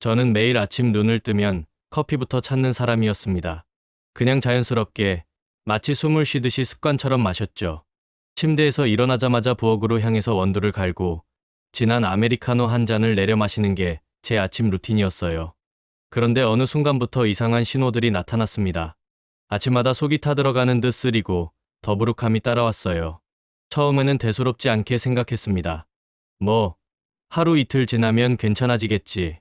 저는 매일 아침 눈을 뜨면 커피부터 찾는 사람이었습니다. 그냥 자연스럽게 마치 숨을 쉬듯이 습관처럼 마셨죠. 침대에서 일어나자마자 부엌으로 향해서 원두를 갈고 진한 아메리카노 한 잔을 내려 마시는 게 제 아침 루틴이었어요. 그런데 어느 순간부터 이상한 신호들이 나타났습니다. 아침마다 속이 타들어가는 듯 쓰리고 더부룩함이 따라왔어요. 처음에는 대수롭지 않게 생각했습니다. 뭐, 하루 이틀 지나면 괜찮아지겠지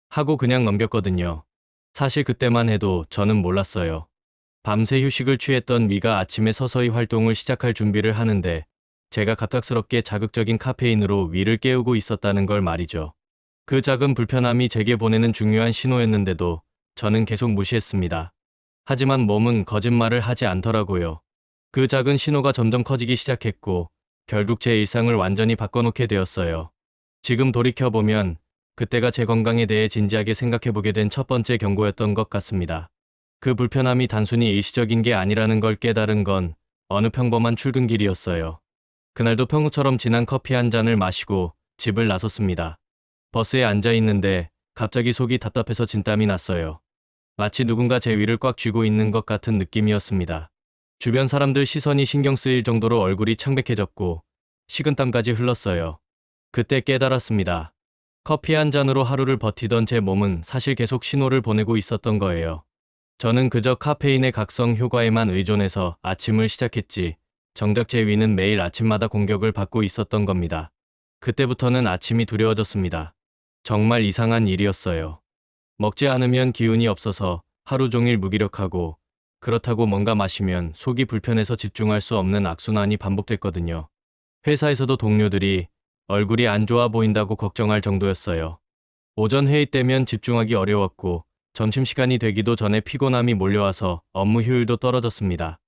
하고 그냥 넘겼거든요. 사실 그때만 해도 저는 몰랐어요. 밤새 휴식을 취했던 위가 아침에 서서히 활동을 시작할 준비를 하는데 제가 갑작스럽게 자극적인 카페인으로 위를 깨우고 있었다는 걸 말이죠. 그 작은 불편함이 제게 보내는 중요한 신호였는데도 저는 계속 무시했습니다. 하지만 몸은 거짓말을 하지 않더라고요. 그 작은 신호가 점점 커지기 시작했고 결국 제 일상을 완전히 바꿔놓게 되었어요. 지금 돌이켜보면 그때가 제 건강에 대해 진지하게 생각해보게 된 첫 번째 경고였던 것 같습니다. 그 불편함이 단순히 일시적인 게 아니라는 걸 깨달은 건 어느 평범한 출근길이었어요. 그날도 평소처럼 진한 커피 한 잔을 마시고 집을 나섰습니다. 버스에 앉아 있는데 갑자기 속이 답답해서 진땀이 났어요. 마치 누군가 제 위를 꽉 쥐고 있는 것 같은 느낌이었습니다. 주변 사람들 시선이 신경 쓰일 정도로 얼굴이 창백해졌고 식은땀까지 흘렀어요. 그때 깨달았습니다. 커피 한 잔으로 하루를 버티던 제 몸은 사실 계속 신호를 보내고 있었던 거예요. 저는 그저 카페인의 각성 효과에만 의존해서 아침을 시작했지, 정작 제 위는 매일 아침마다 공격을 받고 있었던 겁니다. 그때부터는 아침이 두려워졌습니다. 정말 이상한 일이었어요. 먹지 않으면 기운이 없어서 하루 종일 무기력하고, 그렇다고 뭔가 마시면 속이 불편해서 집중할 수 없는 악순환이 반복됐거든요. 회사에서도 동료들이 얼굴이 안 좋아 보인다고 걱정할 정도였어요. 오전 회의 때면 집중하기 어려웠고, 점심시간이 되기도 전에 피곤함이 몰려와서 업무 효율도 떨어졌습니다.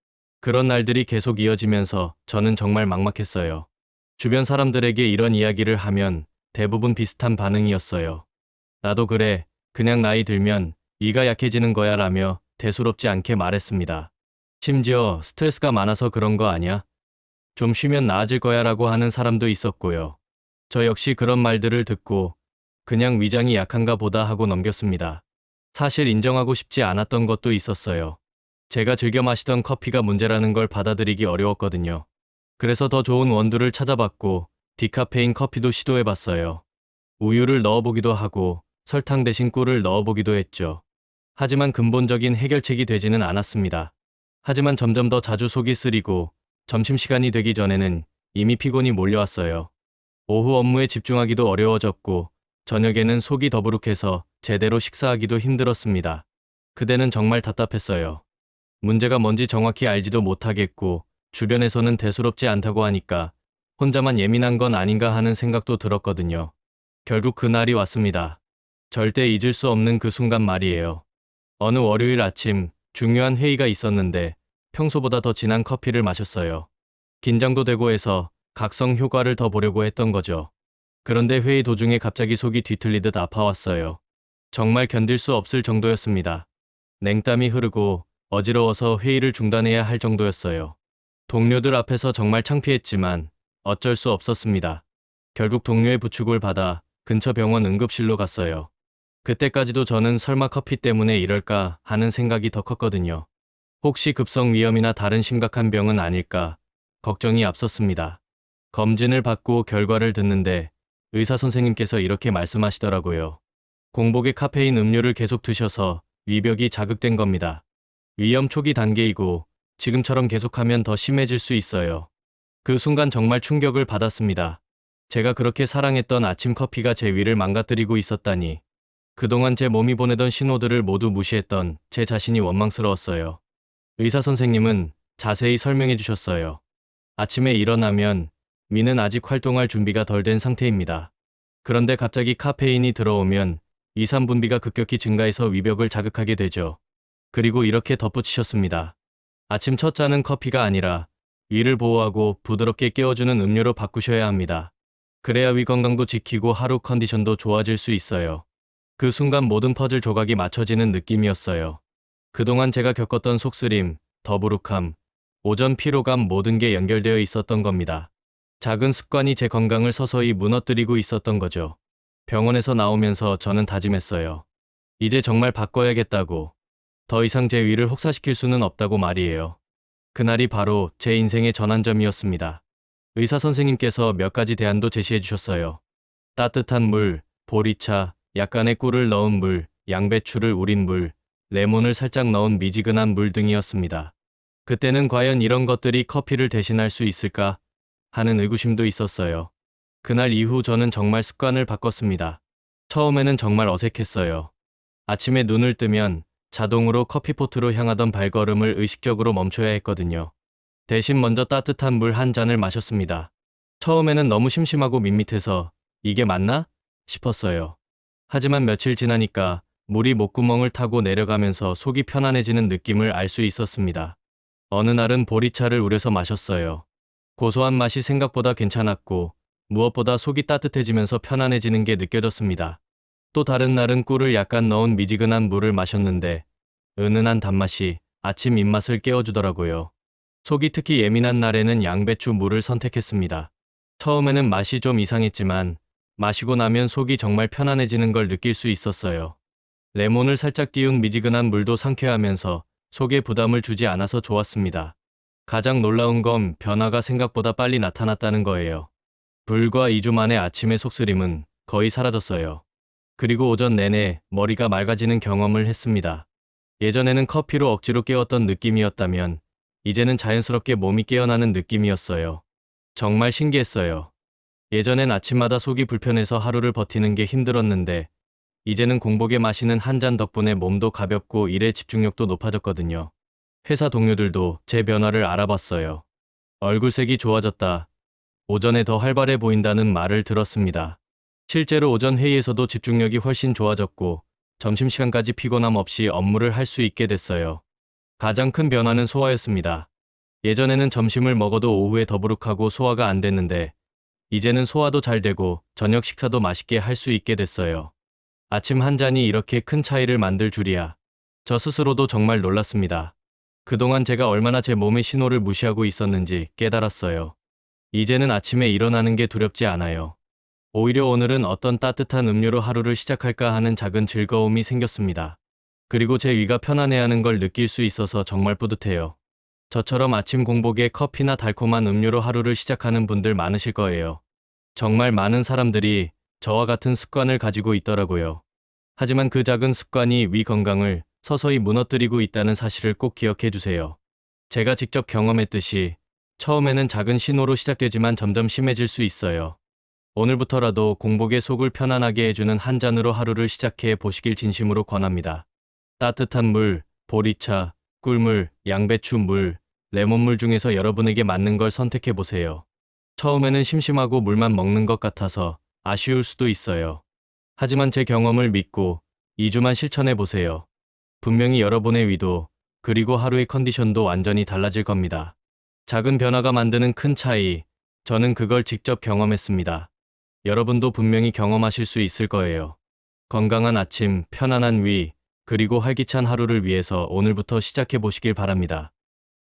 그런 날들이 계속 이어지면서 저는 정말 막막했어요. 주변 사람들에게 이런 이야기를 하면 대부분 비슷한 반응이었어요. 나도 그래, 그냥 나이 들면 이가 약해지는 거야 라며 대수롭지 않게 말했습니다. 심지어 스트레스가 많아서 그런 거 아냐? 좀 쉬면 나아질 거야 라고 하는 사람도 있었고요. 저 역시 그런 말들을 듣고 그냥 위장이 약한가 보다 하고 넘겼습니다. 사실 인정하고 싶지 않았던 것도 있었어요. 제가 즐겨 마시던 커피가 문제라는 걸 받아들이기 어려웠거든요. 그래서 더 좋은 원두를 찾아봤고 디카페인 커피도 시도해봤어요. 우유를 넣어보기도 하고 설탕 대신 꿀을 넣어보기도 했죠. 하지만 근본적인 해결책이 되지는 않았습니다. 하지만 점점 더 자주 속이 쓰리고 점심시간이 되기 전에는 이미 피곤이 몰려왔어요. 오후 업무에 집중하기도 어려워졌고 저녁에는 속이 더부룩해서 제대로 식사하기도 힘들었습니다. 그때는 정말 답답했어요. 문제가 뭔지 정확히 알지도 못하겠고 주변에서는 대수롭지 않다고 하니까 혼자만 예민한 건 아닌가 하는 생각도 들었거든요. 결국 그날이 왔습니다. 절대 잊을 수 없는 그 순간 말이에요. 어느 월요일 아침 중요한 회의가 있었는데 평소보다 더 진한 커피를 마셨어요. 긴장도 되고 해서 각성 효과를 더 보려고 했던 거죠. 그런데 회의 도중에 갑자기 속이 뒤틀리듯 아파왔어요. 정말 견딜 수 없을 정도였습니다. 냉땀이 흐르고 어지러워서 회의를 중단해야 할 정도였어요. 동료들 앞에서 정말 창피했지만 어쩔 수 없었습니다. 결국 동료의 부축을 받아 근처 병원 응급실로 갔어요. 그때까지도 저는 설마 커피 때문에 이럴까 하는 생각이 더 컸거든요. 혹시 급성 위염이나 다른 심각한 병은 아닐까 걱정이 앞섰습니다. 검진을 받고 결과를 듣는데 의사 선생님께서 이렇게 말씀하시더라고요. 공복에 카페인 음료를 계속 드셔서 위벽이 자극된 겁니다. 위염 초기 단계이고 지금처럼 계속하면 더 심해질 수 있어요. 그 순간 정말 충격을 받았습니다. 제가 그렇게 사랑했던 아침 커피가 제 위를 망가뜨리고 있었다니. 그동안 제 몸이 보내던 신호들을 모두 무시했던 제 자신이 원망스러웠어요. 의사 선생님은 자세히 설명해 주셨어요. 아침에 일어나면 위는 아직 활동할 준비가 덜 된 상태입니다. 그런데 갑자기 카페인이 들어오면 위산 분비가 급격히 증가해서 위벽을 자극하게 되죠. 그리고 이렇게 덧붙이셨습니다. 아침 첫 잔은 커피가 아니라 위를 보호하고 부드럽게 깨워주는 음료로 바꾸셔야 합니다. 그래야 위 건강도 지키고 하루 컨디션도 좋아질 수 있어요. 그 순간 모든 퍼즐 조각이 맞춰지는 느낌이었어요. 그동안 제가 겪었던 속쓰림, 더부룩함, 오전 피로감 모든 게 연결되어 있었던 겁니다. 작은 습관이 제 건강을 서서히 무너뜨리고 있었던 거죠. 병원에서 나오면서 저는 다짐했어요. 이제 정말 바꿔야겠다고. 더 이상 제 위를 혹사시킬 수는 없다고 말이에요. 그날이 바로 제 인생의 전환점이었습니다. 의사 선생님께서 몇 가지 대안도 제시해 주셨어요. 따뜻한 물, 보리차, 약간의 꿀을 넣은 물, 양배추를 우린 물, 레몬을 살짝 넣은 미지근한 물 등이었습니다. 그때는 과연 이런 것들이 커피를 대신할 수 있을까 하는 의구심도 있었어요. 그날 이후 저는 정말 습관을 바꿨습니다. 처음에는 정말 어색했어요. 아침에 눈을 뜨면 자동으로 커피포트로 향하던 발걸음을 의식적으로 멈춰야 했거든요. 대신 먼저 따뜻한 물 한 잔을 마셨습니다. 처음에는 너무 심심하고 밋밋해서 이게 맞나? 싶었어요. 하지만 며칠 지나니까 물이 목구멍을 타고 내려가면서 속이 편안해지는 느낌을 알 수 있었습니다. 어느 날은 보리차를 우려서 마셨어요. 고소한 맛이 생각보다 괜찮았고 무엇보다 속이 따뜻해지면서 편안해지는 게 느껴졌습니다. 또 다른 날은 꿀을 약간 넣은 미지근한 물을 마셨는데 은은한 단맛이 아침 입맛을 깨워주더라고요. 속이 특히 예민한 날에는 양배추 물을 선택했습니다. 처음에는 맛이 좀 이상했지만 마시고 나면 속이 정말 편안해지는 걸 느낄 수 있었어요. 레몬을 살짝 띄운 미지근한 물도 상쾌하면서 속에 부담을 주지 않아서 좋았습니다. 가장 놀라운 건 변화가 생각보다 빨리 나타났다는 거예요. 불과 2주 만에 아침의 속쓰림은 거의 사라졌어요. 그리고 오전 내내 머리가 맑아지는 경험을 했습니다. 예전에는 커피로 억지로 깨웠던 느낌이었다면 이제는 자연스럽게 몸이 깨어나는 느낌이었어요. 정말 신기했어요. 예전엔 아침마다 속이 불편해서 하루를 버티는 게 힘들었는데 이제는 공복에 마시는 한 잔 덕분에 몸도 가볍고 일에 집중력도 높아졌거든요. 회사 동료들도 제 변화를 알아봤어요. 얼굴색이 좋아졌다. 오전에 더 활발해 보인다는 말을 들었습니다. 실제로 오전 회의에서도 집중력이 훨씬 좋아졌고 점심시간까지 피곤함 없이 업무를 할 수 있게 됐어요. 가장 큰 변화는 소화였습니다. 예전에는 점심을 먹어도 오후에 더부룩하고 소화가 안 됐는데 이제는 소화도 잘 되고 저녁 식사도 맛있게 할 수 있게 됐어요. 아침 한 잔이 이렇게 큰 차이를 만들 줄이야. 저 스스로도 정말 놀랐습니다. 그동안 제가 얼마나 제 몸의 신호를 무시하고 있었는지 깨달았어요. 이제는 아침에 일어나는 게 두렵지 않아요. 오히려 오늘은 어떤 따뜻한 음료로 하루를 시작할까 하는 작은 즐거움이 생겼습니다. 그리고 제 위가 편안해하는 걸 느낄 수 있어서 정말 뿌듯해요. 저처럼 아침 공복에 커피나 달콤한 음료로 하루를 시작하는 분들 많으실 거예요. 정말 많은 사람들이 저와 같은 습관을 가지고 있더라고요. 하지만 그 작은 습관이 위 건강을 서서히 무너뜨리고 있다는 사실을 꼭 기억해 주세요. 제가 직접 경험했듯이 처음에는 작은 신호로 시작되지만 점점 심해질 수 있어요. 오늘부터라도 공복에 속을 편안하게 해주는 한 잔으로 하루를 시작해 보시길 진심으로 권합니다. 따뜻한 물, 보리차, 꿀물, 양배추 물, 레몬물 중에서 여러분에게 맞는 걸 선택해 보세요. 처음에는 심심하고 물만 먹는 것 같아서 아쉬울 수도 있어요. 하지만 제 경험을 믿고 2주만 실천해 보세요. 분명히 여러분의 위도, 그리고 하루의 컨디션도 완전히 달라질 겁니다. 작은 변화가 만드는 큰 차이, 저는 그걸 직접 경험했습니다. 여러분도 분명히 경험하실 수 있을 거예요. 건강한 아침, 편안한 위, 그리고 활기찬 하루를 위해서 오늘부터 시작해 보시길 바랍니다.